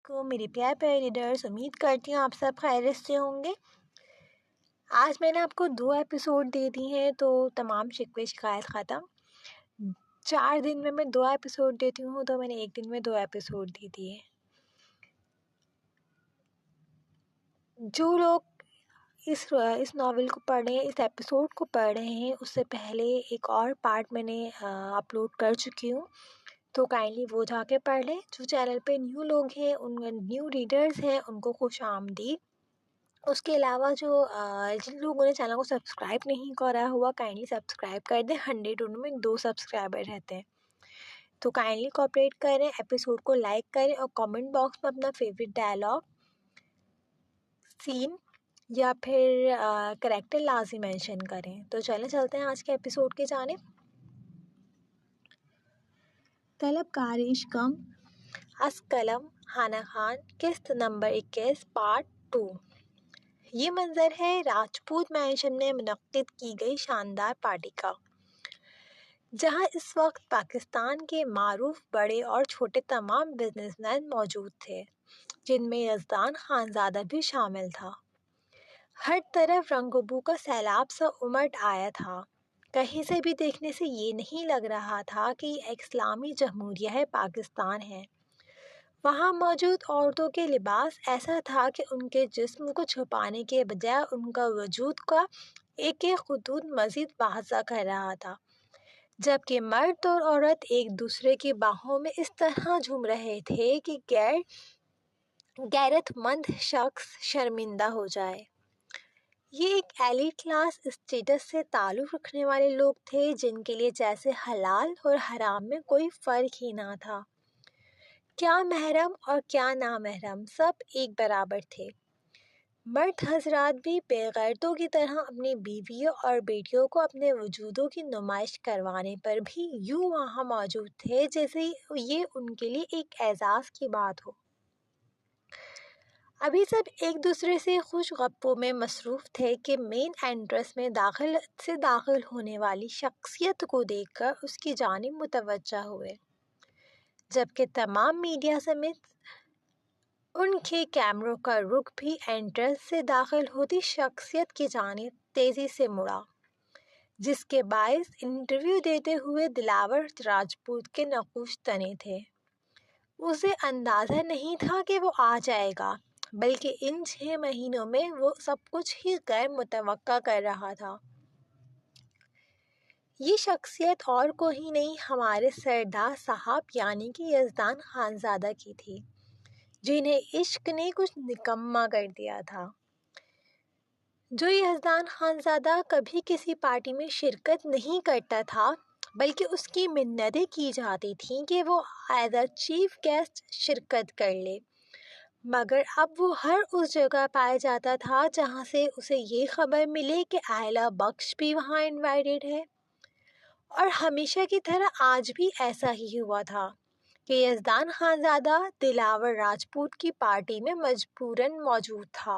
علیکم میرے پیارے پیارے ریڈرز، امید کرتی ہوں آپ سب خیریت سے ہوں گے۔ آج میں نے آپ کو 2 ایپیسوڈ دے دی ہیں تو تمام شکوے شکایت ختم۔ 4 دن میں 2 ایپیسوڈ دیتی ہوں تو میں نے 1 دن میں 2 ایپیسوڈ دے دیے۔ جو لوگ اس ناول کو پڑھ رہے ہیں، اس ایپیسوڈ کو پڑھ رہے ہیں، اس سے پہلے ایک اور پارٹ میں نے اپلوڈ کر چکی ہوں، تو کائنڈلی وہ جا کے پڑھ لیں۔ جو چینل پہ نیو لوگ ہیں، نیو ریڈرز ہیں، ان کو خوش آمدید۔ اس کے علاوہ جن لوگوں نے چینل کو سبسکرائب نہیں کرا ہوا، کائنڈلی سبسکرائب کر دیں۔ 100 میں 2 سبسکرائبر رہتے ہیں، تو کائنڈلی کوآپریٹ کریں، ایپیسوڈ کو لائک کریں اور کامنٹ باکس میں اپنا فیوریٹ ڈائلاگ، سین یا پھر کریکٹر لازمی مینشن کریں۔ تو چلتے ہیں آج کے ایپیسوڈ کی جانب۔ طلبکار عشقم از قلم ہانا خان، قسط نمبر 21، پارٹ 2۔ یہ منظر ہے راجپوت مینشن میں منعقد کی گئی شاندار پارٹی کا، جہاں اس وقت پاکستان کے معروف بڑے اور چھوٹے تمام بزنس مین موجود تھے، جن میں یزدان خانزادہ بھی شامل تھا۔ ہر طرف رنگ و بو کا سیلاب سا امٹ آیا تھا۔ کہیں سے بھی دیکھنے سے یہ نہیں لگ رہا تھا کہ یہ ایک اسلامی جمہوریہ پاکستان ہے۔ وہاں موجود عورتوں کے لباس ایسا تھا کہ ان کے جسم کو چھپانے کے بجائے ان کا وجود کا ایک ایک خطوط مزید واضح کر رہا تھا، جبکہ مرد اور عورت ایک دوسرے کی باہوں میں اس طرح جھوم رہے تھے کہ غیرت مند شخص شرمندہ ہو جائے۔ یہ ایک ایلیٹ کلاس اسٹیٹس سے تعلق رکھنے والے لوگ تھے، جن کے لیے جیسے حلال اور حرام میں کوئی فرق ہی نہ تھا۔ کیا محرم اور کیا نامحرم، سب ایک برابر تھے۔ مرد حضرات بھی بے غیرتوں کی طرح اپنی بیویوں اور بیٹیوں کو اپنے وجودوں کی نمائش کروانے پر بھی یوں وہاں موجود تھے جیسے یہ ان کے لیے ایک اعزاز کی بات ہو۔ ابھی سب ایک دوسرے سے خوش گپوں میں مصروف تھے کہ مین انٹرنس میں داخل ہونے والی شخصیت کو دیکھ کر اس کی جانب متوجہ ہوئے، جبکہ تمام میڈیا سمیت ان کے کیمروں کا رخ بھی انٹرنس سے داخل ہوتی شخصیت کی جانب تیزی سے مڑا، جس کے باعث انٹرویو دیتے ہوئے دلاور راجپوت کے نقوش تنے تھے۔ اسے اندازہ نہیں تھا کہ وہ آ جائے گا، بلکہ ان 6 مہینوں میں وہ سب کچھ ہی غیر متوقع کر رہا تھا۔ یہ شخصیت اور کوئی نہیں، ہمارے سردار صاحب یعنی کہ یزدان خانزادہ کی تھی، جنہیں عشق نے کچھ نکما کر دیا تھا۔ جو یزدان خانزادہ کبھی کسی پارٹی میں شرکت نہیں کرتا تھا، بلکہ اس کی منتیں کی جاتی تھیں کہ وہ ایز اے چیف گیسٹ شرکت کر لے، مگر اب وہ ہر اس جگہ پایا جاتا تھا جہاں سے اسے یہ خبر ملے کہ آئلہ بخش بھی وہاں انوائٹڈ ہے۔ اور ہمیشہ کی طرح آج بھی ایسا ہی ہوا تھا کہ یزدان خانزادہ دلاور راجپوت کی پارٹی میں مجبوراً موجود تھا۔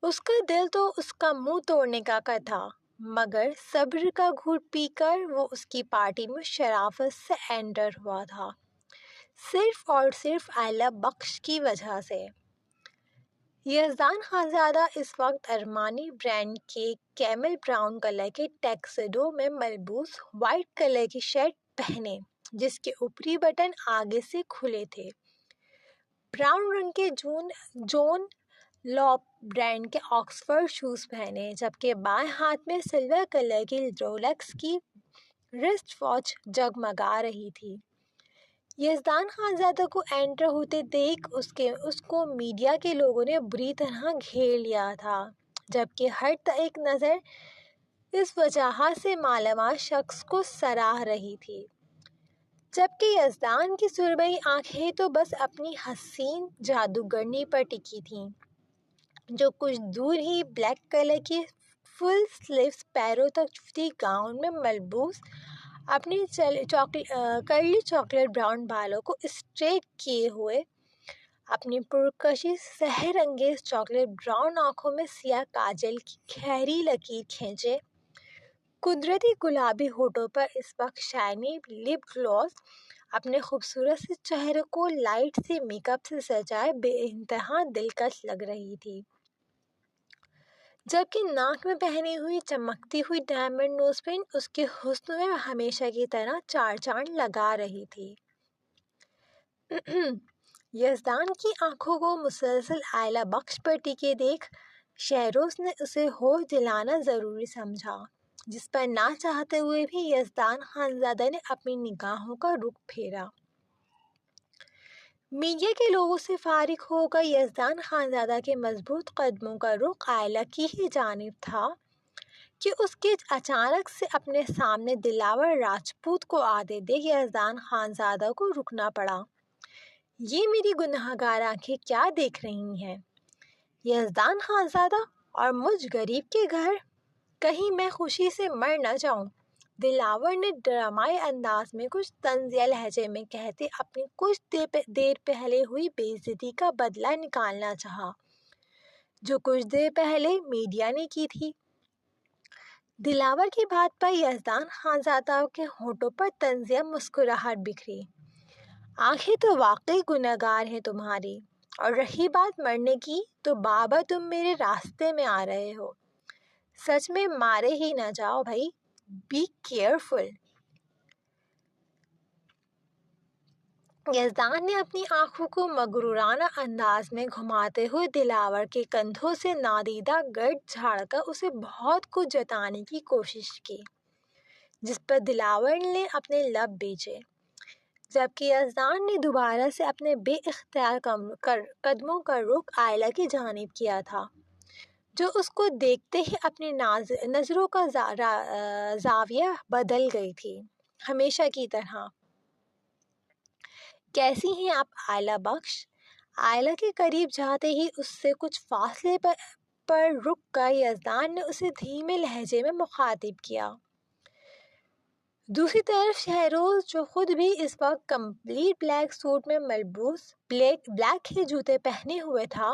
اس کا دل تو اس کا منہ توڑنے کا تھا، مگر صبر کا گھونٹ پی کر وہ اس کی پارٹی میں شرافت سے انٹر ہوا تھا، صرف اور صرف آئلہ بخش کی وجہ سے۔ یزدان خانزادہ اس وقت ارمانی برانڈ کے کیمل براؤن کلر کے ٹیکسیڈو میں ملبوس وائٹ کلر کی شرٹ پہنے، جس کے اوپری بٹن آگے سے کھلے تھے، براؤن رنگ کے جون لوپ برانڈ کے آکسفورڈ شوز پہنے، جبکہ بائیں ہاتھ میں سلور کلر کی رولیکس کی رسٹ واچ جگمگا رہی تھی۔ یزدان خانزادہ کو انٹر ہوتے دیکھ اس کو میڈیا کے لوگوں نے بری طرح گھیر لیا تھا، جبکہ ہر ایک نظر اس وجاہت سے مالا مال شخص کو سراہ رہی تھی، جبکہ یزدان کی سرمئی آنکھیں تو بس اپنی حسین جادوگرنی پر ٹکی تھیں، جو کچھ دور ہی بلیک کلر کی فل سلیوز پیروں تک چفتی گاؤن میں ملبوس اپنی کرلی چاکلیٹ براؤن بالوں کو اسٹریٹ کیے ہوئے، اپنی پرکشش سحر انگیز چاکلیٹ براؤن آنکھوں میں سیاہ کاجل کی گہری لکیر کھینچے، قدرتی گلابی ہونٹوں پر اس وقت شائنی لپ گلوس اپنے خوبصورت سے چہرے کو لائٹ سے میک اپ سے سجائے بے انتہا دلکش لگ رہی تھی، جبکہ ناک میں پہنی ہوئی چمکتی ہوئی ڈائمنڈ نوز پن اس کے حسن میں ہمیشہ کی طرح چار چاند لگا رہی تھی۔ یزدان کی آنکھوں کو مسلسل آئلہ بخش پر ٹکے دیکھ شہروز نے اسے ہوش دلانا ضروری سمجھا، جس پر نہ چاہتے ہوئے بھی یزدان خانزادہ نے اپنی نگاہوں کا رخ پھیرا۔ میڈیا کے لوگوں سے فارغ ہو کر یزدان خانزادہ کے مضبوط قدموں کا رخ آئلہ کی ہی جانب تھا کہ اس کے اچانک سے اپنے سامنے دلاور راجپوت کو آتے دیکھ یزدان خانزادہ کو رکنا پڑا۔ یہ میری گنہگار آنکھیں کیا دیکھ رہی ہیں؟ یزدان خانزادہ اور مجھ غریب کے گھر، کہیں میں خوشی سے مر نہ جاؤں، دلاور نے ڈرامائی انداز میں کچھ طنزیہ لہجے میں کہتے اپنی کچھ دیر پہلے ہوئی بے عزتی کا بدلہ نکالنا چاہا، جو کچھ دیر پہلے میڈیا نے کی تھی۔ دلاور کی بات پر یزدان خانزادہ کے ہونٹوں پر طنزیہ مسکراہٹ بکھری۔ آنکھیں تو واقعی گنہگار ہیں تمہاری، اور رہی بات مرنے کی تو بابا تم میرے راستے میں آ رہے ہو، سچ میں مارے ہی نہ جاؤ بھائی، بی کیئرفل۔ یزدان نے اپنی آنکھوں کو مغرورانہ انداز میں گھماتے ہوئے دلاور کے کندھوں سے نادیدہ گرد جھاڑ کر اسے بہت کچھ جتانے کی کوشش کی، جس پر دلاور نے اپنے لب بیچے، جبکہ یزدان نے دوبارہ سے اپنے بے اختیار قدموں کا رخ آئلہ کی جانب کیا تھا، جو اس کو دیکھتے ہی اپنی نظروں کا زاویہ بدل گئی تھی، ہمیشہ کی طرح۔ کیسی ہیں آپ آئلہ بخش؟ آئلہ کے قریب جاتے ہی اس سے کچھ فاصلے پر رک کر یزدان نے اسے دھیمے لہجے میں مخاطب کیا۔ دوسری طرف شہروز، جو خود بھی اس وقت کمپلیٹ بلیک سوٹ میں ملبوس بلیک ہی جوتے پہنے ہوئے تھا،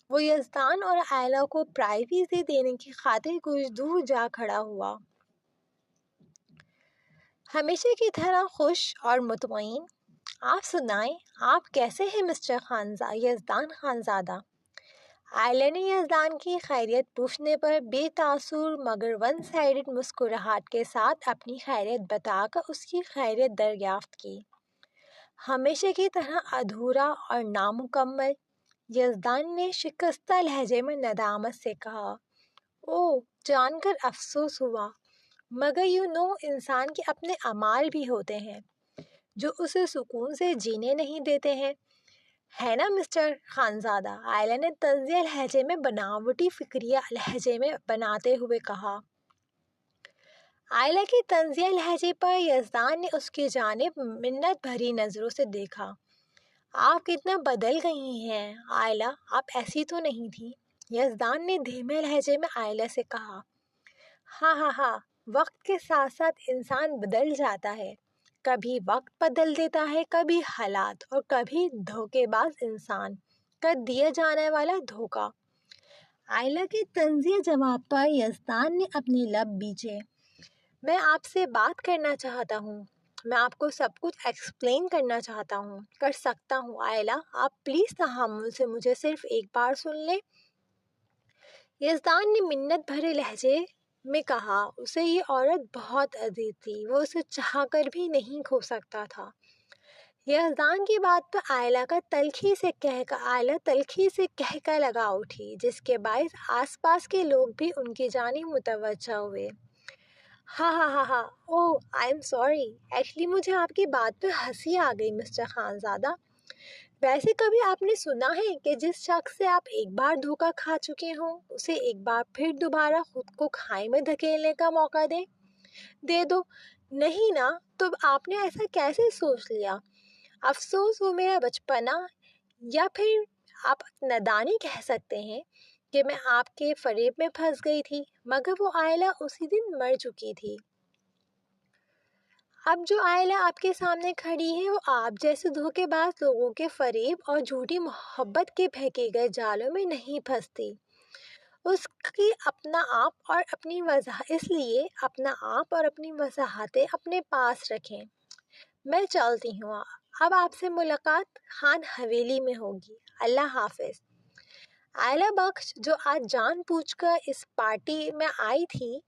وہ یزدان اور آئلہ کو پرائیویسی دینے کی خاطر کچھ دور جا کھڑا ہوا۔ ہمیشہ کی طرح خوش اور مطمئن۔ آپ سنائیں، آپ کیسے ہیں مسٹر یزدان خانزادہ؟ آئلہ نے یزدان کی خیریت پوچھنے پر بے تاثر مگر ون سائیڈڈ مسکراہٹ کے ساتھ اپنی خیریت بتا کر اس کی خیریت دریافت کی۔ ہمیشہ کی طرح ادھورا اور نامکمل، یزدان نے شکستہ لہجے میں ندامت سے کہا۔ اوہ، جان کر افسوس ہوا، مگر انسان کے اپنے اعمال بھی ہوتے ہیں جو اسے سکون سے جینے نہیں دیتے ہیں، ہے نا مسٹر خانزادہ؟ آئلہ نے طنزیہ لہجے میں بناوٹی فکریہ لہجے میں بناتے ہوئے کہا۔ آئلہ کے طنزیہ لہجے پر یزدان نے اس کی جانب منت بھری نظروں سے دیکھا۔ آپ کتنا بدل گئی ہیں آئلہ، آپ ایسی تو نہیں تھی، یزدان نے دھیمے لہجے میں آئلہ سے کہا۔ ہاں ہاں ہاں، وقت کے ساتھ ساتھ انسان بدل جاتا ہے، کبھی وقت بدل دیتا ہے، کبھی حالات، اور کبھی دھوکے باز انسان کا دیا جانے والا دھوکہ۔ آئلہ کے طنزیہ جواب پر یزدان نے اپنے لب بیچے۔ میں آپ سے بات کرنا چاہتا ہوں، میں آپ کو سب کچھ ایکسپلین کرنا چاہتا ہوں، کر سکتا ہوں آئلہ، آپ پلیز تحمل سے مجھے صرف ایک بار سن لیں۔ یزدان نے منت بھرے لہجے میں کہا۔ اسے یہ عورت بہت عزیز تھی، وہ اسے چاہ کر بھی نہیں کھو سکتا تھا۔ یزدان کی بات پر آئلہ تلخی سے کہہ کر لگا اٹھی، جس کے باعث آس پاس کے لوگ بھی ان کی جانب متوجہ ہوئے۔ ہاں ہاں ہاں ہاں، اوہ آئی ایم سوری، ایکچولی مجھے آپ کی بات پہ ہنسی آ گئی مسٹر خانزادہ۔ ویسے کبھی آپ نے سنا ہے کہ جس شخص سے آپ ایک بار دھوکہ کھا چکے ہوں، اسے ایک بار پھر دوبارہ خود کو کھائی میں دھکیلنے کا موقع دے دو؟ نہیں نا، تو آپ نے ایسا کیسے سوچ لیا؟ افسوس، وہ میرا بچپنا، یا پھر آپ نادانی کہہ سکتے ہیں کہ میں آپ کے فریب میں پھنس گئی تھی، مگر وہ آئلہ اسی دن مر چکی تھی۔ اب جو آئلہ آپ کے سامنے کھڑی ہے، وہ آپ جیسے دھوکے باز لوگوں کے فریب اور جھوٹی محبت کے پھینکے گئے جالوں میں نہیں پھنستی۔ اس لیے اپنا آپ اور اپنی وضاحتیں اپنے پاس رکھیں۔ میں چلتی ہوں، اب آپ سے ملاقات خان حویلی میں ہوگی، اللہ حافظ۔ آئلہ بخش جو آج جان پوچھ کر اس پارٹی میں آئی تھی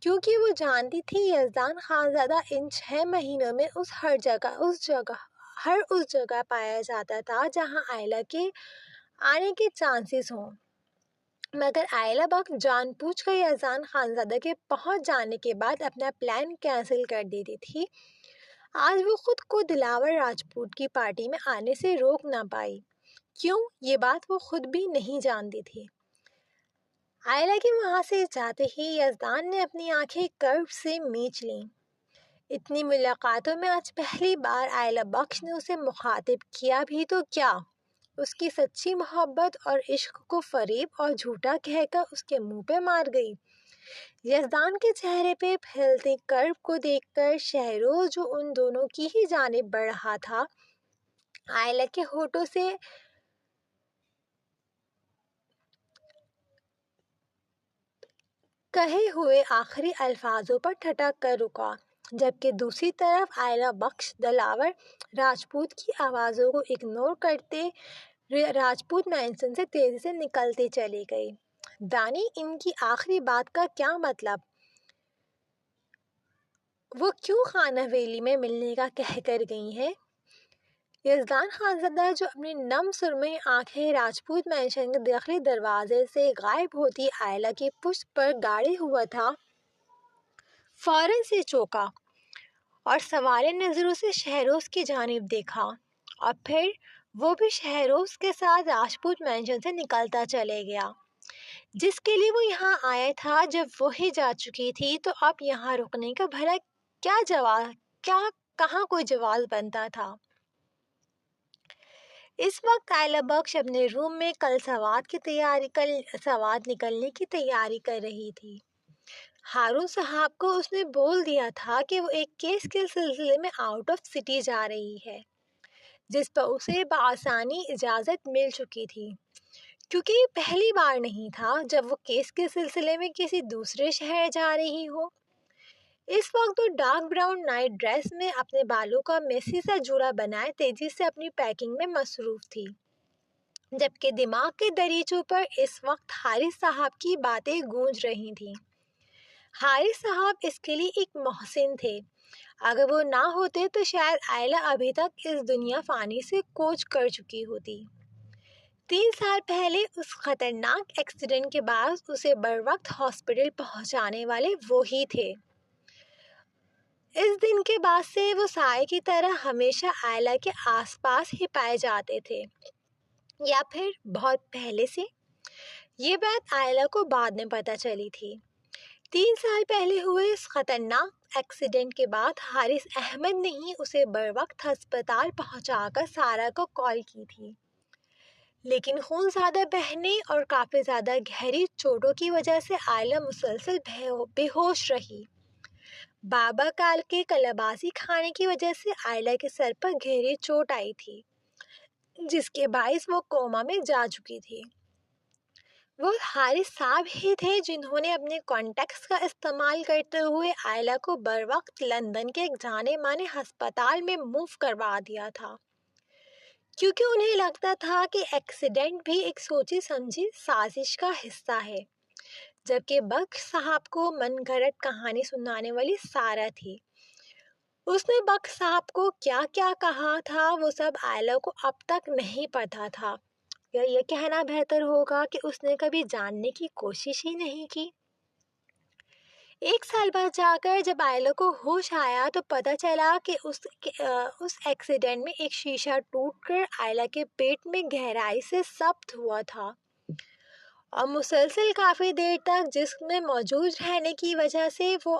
کیونکہ وہ جانتی تھی یزدان خانزادہ ان 6 مہینوں میں ہر اس جگہ پایا جاتا تھا جہاں آئلہ کے آنے کے چانسز ہوں، مگر آئلہ بخش جان پوچھ کر یزدان خانزادہ کے پہنچ جانے کے بعد اپنا پلان کینسل کر دیتی تھی۔ آج وہ خود کو دلاور راجپوت کی پارٹی میں آنے سے روک نہ پائی، کیوں یہ بات وہ خود بھی نہیں جانتی تھی۔ آئلہ کے وہاں سے جاتے ہی یزدان نے اپنی آنکھیں کرب سے میچ لیں۔ اتنی ملاقاتوں میں آج پہلی بار آئلہ بخش نے اسے مخاطب کیا بھی تو کیا، اس کی سچی محبت اور عشق کو فریب اور جھوٹا کہہ کر اس کے منہ پہ مار گئی۔ یزدان کے چہرے پہ پھیلتے کرب کو دیکھ کر شہروز جو ان دونوں کی ہی جانب بڑھ رہا تھا، آئلہ کے ہونٹوں سے کہے ہوئے آخری الفاظوں پر ٹھٹک کر رکا، جبکہ دوسری طرف آئلہ بخش دلاور راجپوت کی آوازوں کو اگنور کرتے راجپوت مینشن سے تیزی سے نکلتے چلی گئی۔ دانی ان کی آخری بات کا کیا مطلب؟ وہ کیوں خان حویلی میں ملنے کا کہہ کر گئی ہیں؟ یزدان خانزادہ جو اپنی نم سرمئی آنکھیں راجپوت مینشن کے داخلی دروازے سے غائب ہوتی آئلہ کی پشت پر گاڑے ہوا تھا، فوراً سے چونکا اور سوالے نظروں سے شہروز کی جانب دیکھا، اور پھر وہ بھی شہروز کے ساتھ راجپوت مینشن سے نکلتا چلے گیا، جس کے لیے وہ یہاں آیا تھا۔ جب وہی جا چکی تھی تو اب یہاں رکنے کا بھلا کہاں کوئی جواز بنتا تھا۔ اس وقت آئلہ بخش اپنے روم میں کل سوات نکلنے کی تیاری کر رہی تھی۔ ہارون صاحب کو اس نے بول دیا تھا کہ وہ ایک کیس کے سلسلے میں آؤٹ آف سٹی جا رہی ہے، جس پر اسے بآسانی اجازت مل چکی تھی، کیونکہ یہ پہلی بار نہیں تھا جب وہ کیس کے سلسلے میں کسی دوسرے شہر جا رہی ہو۔ اس وقت وہ ڈارک براؤن نائٹ ڈریس میں اپنے بالوں کا میسی سا جوڑا بنائے تیزی سے اپنی پیکنگ میں مصروف تھی، جبکہ دماغ کے دریچوں پر اس وقت حارث صاحب کی باتیں گونج رہی تھیں۔ حارث صاحب اس کے لیے ایک محسن تھے، اگر وہ نہ ہوتے تو شاید آئلہ ابھی تک اس دنیا فانی سے کوچ کر چکی ہوتی۔ 3 سال پہلے اس خطرناک ایکسیڈنٹ کے بعد اسے بروقت ہاسپٹل پہنچانے والے وہی تھے۔ اس دن کے بعد سے وہ سائے کی طرح ہمیشہ آئلہ کے آس پاس ہی پائے جاتے تھے، یا پھر بہت پہلے سے؟ یہ بات آئلہ کو بعد میں پتہ چلی تھی۔ 3 سال پہلے ہوئے اس خطرناک ایکسیڈنٹ کے بعد حارث احمد نے ہی اسے بروقت ہسپتال پہنچا کر سارہ کو کال کی تھی، لیکن خون زیادہ بہنے اور کافی زیادہ گہری چوٹوں کی وجہ سے آئلہ مسلسل بے ہوش رہی۔ بابا کال کے کلباسی کھانے کی وجہ سے آئلہ کے سر پر گہری چوٹ آئی تھی، جس کے باعث وہ کوما میں جا چکی تھی۔ وہ حارث صاحب ہی تھے جنہوں نے اپنے کانٹیکٹس کا استعمال کرتے ہوئے آئلہ کو بروقت لندن کے ایک جانے مانے ہسپتال میں موو کروا دیا تھا، کیونکہ انہیں لگتا تھا کہ ایکسیڈنٹ بھی ایک سوچی سمجھی سازش کا حصہ ہے، جبکہ بخش صاحب کو من گھڑت کہانی سنانے والی سارہ تھی۔ اس نے بخش صاحب کو کیا کیا کہا تھا وہ سب آئلہ کو اب تک نہیں پتا تھا، یا یہ کہنا بہتر ہوگا کہ اس نے کبھی جاننے کی کوشش ہی نہیں کی۔ 1 سال بعد جا کر جب آئلہ کو ہوش آیا تو پتہ چلا کہ اس ایکسیڈنٹ میں ایک شیشہ ٹوٹ کر آئلہ کے پیٹ میں گہرائی سے ضبط ہوا تھا، اور مسلسل کافی دیر تک جسم میں موجود رہنے کی وجہ سے وہ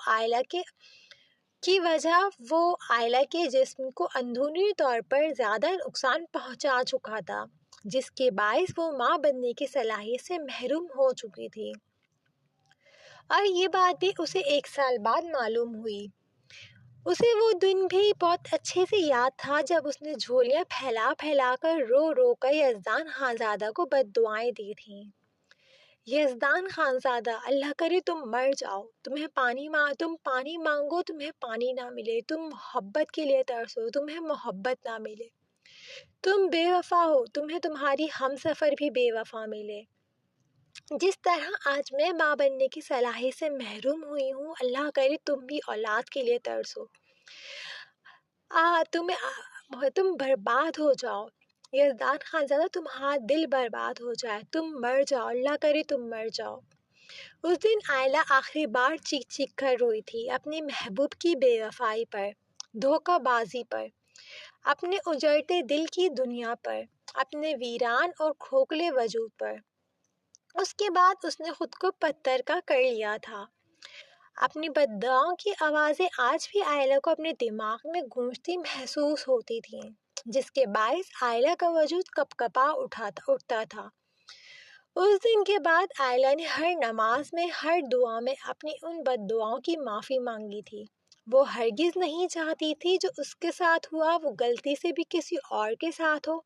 آئلہ کے جسم کو اندرونی طور پر زیادہ نقصان پہنچا چکا تھا، جس کے باعث وہ ماں بننے کی صلاحیت سے محروم ہو چکی تھی، اور یہ بات بھی اسے 1 سال بعد معلوم ہوئی۔ اسے وہ دن بھی بہت اچھے سے یاد تھا جب اس نے جھولیاں پھیلا پھیلا کر رو رو کر یزدان خانزادہ کو بد دعائیں دی تھیں۔ یزدان خانزادہ، اللہ کرے تم مر جاؤ، تم پانی مانگو تمہیں پانی نہ ملے، تم محبت کے لیے ترسو تمہیں محبت نہ ملے، تم بے وفا ہو تمہیں تمہاری ہم سفر بھی بے وفا ملے۔ جس طرح آج میں ماں بننے کی صلاحیت سے محروم ہوئی ہوں، اللہ کرے تم بھی اولاد کے لیے ترسو، تم برباد ہو جاؤ، یزدان خانزادہ تمہارا دل برباد ہو جائے، تم مر جاؤ، اللہ کرے تم مر جاؤ۔ اس دن آئلہ آخری بار چیخ چیخ کر روئی تھی، اپنے محبوب کی بے وفائی پر، دھوکہ بازی پر، اپنے اجڑتے دل کی دنیا پر، اپنے ویران اور کھوکھلے وجود پر۔ اس کے بعد اس نے خود کو پتھر کا کر لیا تھا۔ اپنی بددعاؤں کی آوازیں آج بھی آئلہ کو اپنے دماغ میں گونجتی محسوس ہوتی تھیں، جس کے باعث آئلہ کا وجود کپ کپا اٹھتا تھا۔ اس دن کے بعد آئلہ نے ہر نماز میں، ہر دعا میں اپنی ان بددعاؤں کی معافی مانگی تھی۔ وہ ہرگز نہیں چاہتی تھی جو اس کے ساتھ ہوا وہ غلطی سے بھی کسی اور کے ساتھ ہو۔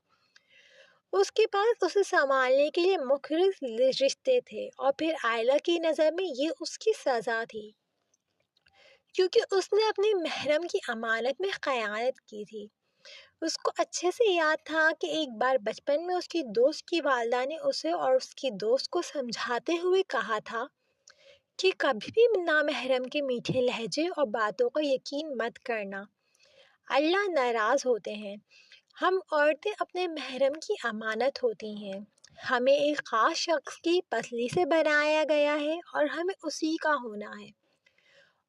اس کے پاس اسے سنبھالنے کے لیے مخلص رشتے تھے، اور پھر آئلہ کی نظر میں یہ اس کی سزا تھی، کیونکہ اس نے اپنے محرم کی امانت میں خیانت کی تھی۔ اس کو اچھے سے یاد تھا کہ ایک بار بچپن میں اس کی دوست کی والدہ نے اسے اور اس کی دوست کو سمجھاتے ہوئے کہا تھا کہ کبھی بھی نامحرم کے میٹھے لہجے اور باتوں کا یقین مت کرنا، اللہ ناراض ہوتے ہیں۔ ہم عورتیں اپنے محرم کی امانت ہوتی ہیں، ہمیں ایک خاص شخص کی پسلی سے بنایا گیا ہے اور ہمیں اسی کا ہونا ہے۔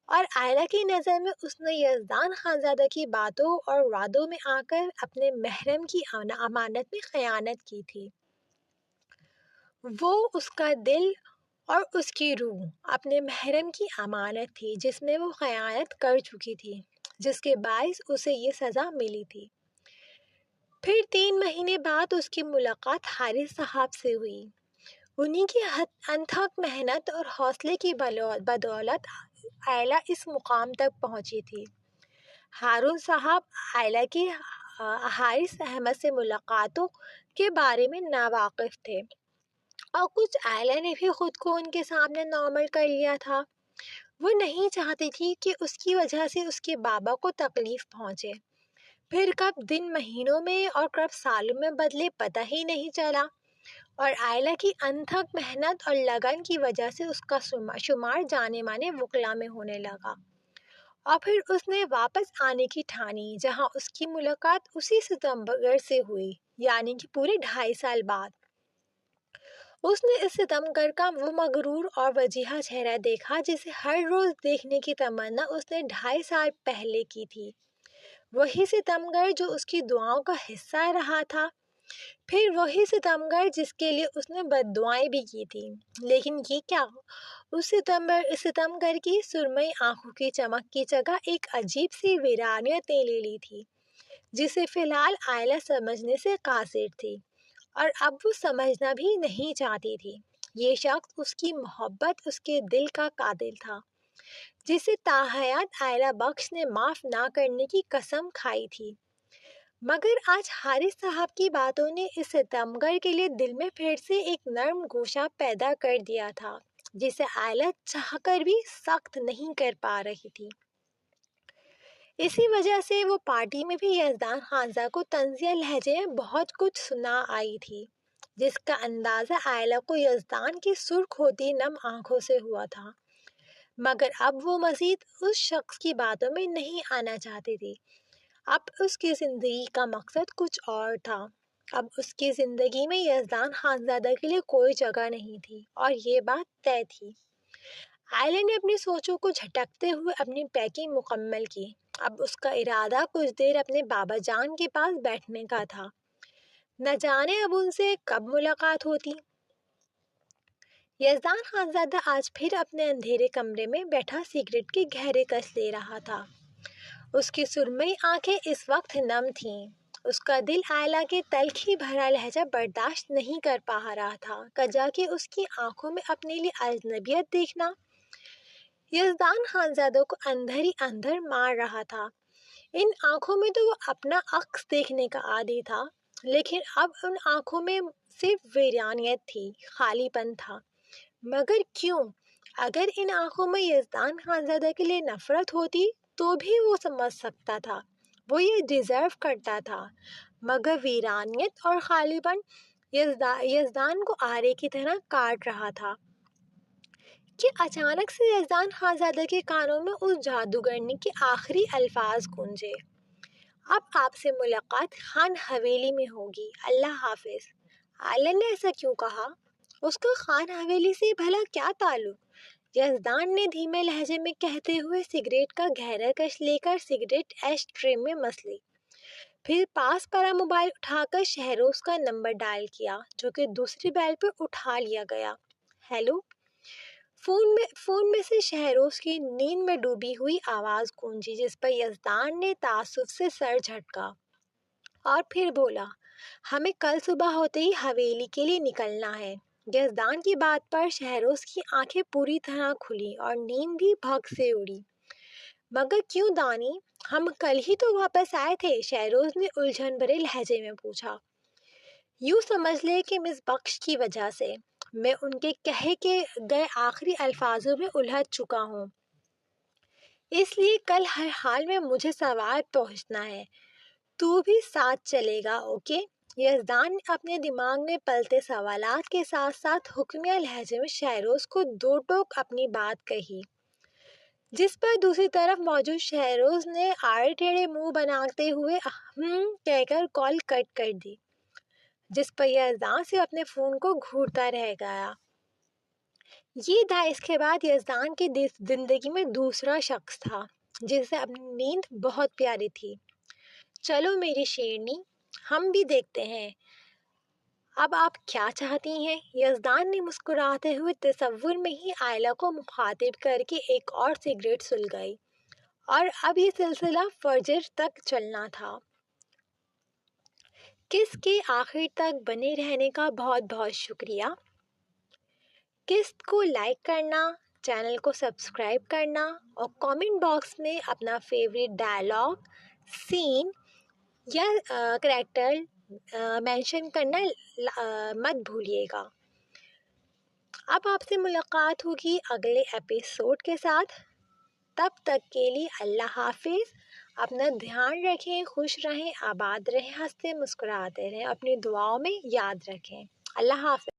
اور آئلہ کی نظر میں اس نے یزدان خانزادہ کی باتوں اور وعدوں میں آ کر اپنے محرم کی امانت میں خیانت کی تھی۔ وہ اس کا دل اور اس کی روح اپنے محرم کی امانت تھی جس میں وہ خیانت کر چکی تھی، جس کے باعث اسے یہ سزا ملی تھی۔ پھر 3 مہینے بعد اس کی ملاقات حارث صاحب سے ہوئی۔ انہی کی انتھک محنت اور حوصلے کی بدولت آئلہ اس مقام تک پہنچی تھی۔ ہارون صاحب آئلہ کی حارث احمد سے ملاقاتوں کے بارے میں ناواقف تھے، اور کچھ آئلہ نے بھی خود کو ان کے سامنے نارمل کر لیا تھا۔ وہ نہیں چاہتی تھی کہ اس کی وجہ سے اس کے بابا کو تکلیف پہنچے۔ پھر کب دن مہینوں میں اور کب سالوں میں بدلے پتہ ہی نہیں چلا، اور آئلہ کی انتھک محنت اور لگن کی وجہ سے اس کا شمار جانے مانے وکلا میں ہونے لگا۔ اور پھر اس نے واپس آنے کی ٹھانی، جہاں اس کی ملاقات اسی ستمبر سے ہوئی، یعنی کہ پورے 2.5 سال بعد۔ اس نے اس ستمگر کا وہ مغرور اور وجیحہ چہرہ دیکھا جسے ہر روز دیکھنے کی تمنا اس نے 2.5 سال پہلے کی تھی، وہی ستمگر جو اس کی دعاؤں کا حصہ رہا تھا، پھر وہی ستمگر جس کے لیے اس نے بددعائیں بھی کی تھی۔ لیکن یہ کیا، اس ستمگر کی سرمئی آنکھوں کی چمک کی جگہ ایک عجیب سی ویرانیت نے لے لی تھی، جسے فی الحال آئلہ سمجھنے سے قاصر تھی، اور اب وہ سمجھنا بھی نہیں چاہتی تھی۔ یہ شخص اس کی محبت، اس کے دل کا قاتل تھا، جسے تاحیات آئلہ بخش نے معاف نہ کرنے کی قسم کھائی تھی۔ مگر آج حارث صاحب کی باتوں نے اس ستمگر کے لیے دل میں پھر سے ایک نرم گوشہ پیدا کر دیا تھا، جسے آئلہ چاہ کر بھی سخت نہیں کر پا رہی تھی۔ اسی وجہ سے وہ پارٹی میں بھی یزدان خانزادہ کو طنزیہ لہجے میں بہت کچھ سنا آئی تھی، جس کا اندازہ آئلہ کو یزدان کی سرخ ہوتی نم آنکھوں سے ہوا تھا۔ مگر اب وہ مزید اس شخص کی باتوں میں نہیں آنا چاہتی تھی۔ اب اس کی زندگی کا مقصد کچھ اور تھا۔ اب اس کی زندگی میں یزدان خانزادہ کے لیے کوئی جگہ نہیں تھی، اور یہ بات طے تھی۔ آئلہ نے اپنی سوچوں کو جھٹکتے ہوئے اپنی پیکنگ مکمل کی۔ اب اس کا ارادہ کچھ دیر اپنے بابا جان کے پاس بیٹھنے کا تھا، نہ جانے اب ان سے کب ملاقات ہوتی۔ یزدان خانزادہ آج پھر اپنے اندھیرے کمرے میں بیٹھا سگریٹ کے گہرے کش لے رہا تھا۔ اس کی سرمئی آنکھیں اس وقت نم تھیں۔ اس کا دل آئلہ کے تلخی بھرا لہجہ برداشت نہیں کر پا رہا تھا، کجا کہ اس کی آنکھوں میں اپنے لیے اجنبیت دیکھنا یزدان خانزادہ کو اندر ہی اندر مار رہا تھا۔ ان آنکھوں میں تو وہ اپنا عکس دیکھنے کا عادی تھا، لیکن اب ان آنکھوں میں صرف ویرانیت تھی، خالی پن تھا۔ مگر کیوں؟ اگر ان آنکھوں میں یزدان خانزادہ کے لیے نفرت ہوتی تو بھی وہ سمجھ سکتا تھا، وہ یہ ڈیزرو کرتا تھا، مگر ویرانیت اور خالی پن یزدان کو آرے کی طرح کاٹ رہا تھا کہ اچانک سے یزدان خانزادہ کے کانوں میں اس جادوگرنی کے آخری الفاظ گونجے، اب آپ سے ملاقات خان حویلی میں ہوگی، اللہ حافظ۔ عالن نے ایسا کیوں کہا؟ اس کا خان حویلی سے بھلا کیا تعلق؟ یزدان نے دھیمے لہجے میں کہتے ہوئے سگریٹ کا گہرا کش لے کر سگریٹ ایش ٹرے میں مس لی، پھر پاس پڑا موبائل اٹھا کر شہروز کا نمبر ڈائل کیا جو کہ دوسری بیل پہ اٹھا لیا گیا۔ ہیلو؟ فون میں سے شہروز کی نیند میں ڈوبی ہوئی آواز گونجی، جس پر یزدان نے تعصب سے سر جھٹکا اور پھر بولا، ہمیں کل صبح ہوتے ہی حویلی کے لیے نکلنا ہے۔ یزدان کی بات پر شہروز کی آنکھیں پوری طرح کھلی اور نیند بھی بھگ سے اڑی۔ مگر کیوں دانی؟ ہم کل ہی تو واپس آئے تھے، شہروز نے الجھن بھرے لہجے میں پوچھا۔ یوں سمجھ لے کہ مس بخش کی وجہ سے میں ان کے کہے کے گئے آخری الفاظوں میں الجھ چکا ہوں، اس لیے کل ہر حال میں مجھے سوات پہنچنا ہے، تو بھی ساتھ چلے گا، اوکے؟ یزدان نے اپنے دماغ میں پلتے سوالات کے ساتھ ساتھ حکمیہ لہجے میں شہروز کو دو ٹوک اپنی بات کہی، جس پر دوسری طرف موجود شہروز نے آڑے ٹیڑھے منہ بناتے ہوئے کہہ کر کال کٹ کر دی، جس پر یزدان سے اپنے فون کو گھورتا رہ گیا۔ یہ تھا اس کے بعد یزدان کی زندگی میں دوسرا شخص تھا جسے اپنی نیند بہت پیاری تھی۔ چلو میری شیرنی، ہم بھی دیکھتے ہیں اب آپ کیا چاہتی ہیں؟ یزدان نے مسکراتے ہوئے تصور میں ہی آئلہ کو مخاطب کر کے ایک اور سگریٹ سلگائی، اور اب یہ سلسلہ فجر تک چلنا تھا۔ قسط کے آخر تک بنے رہنے کا بہت بہت شکریہ۔ قسط کو لائک کرنا، چینل کو سبسکرائب کرنا اور کامنٹ باکس میں اپنا فیوریٹ ڈائلاگ، سین یا کریکٹر مینشن کرنا مت بھولیے گا۔ اب آپ سے ملاقات ہوگی اگلے ایپیسوڈ کے ساتھ، تب تک کے لیے اللہ حافظ۔ اپنا دھیان رکھیں، خوش رہیں، آباد رہیں، ہنستے مسکراتے رہیں، اپنی دعاؤں میں یاد رکھیں۔ اللہ حافظ۔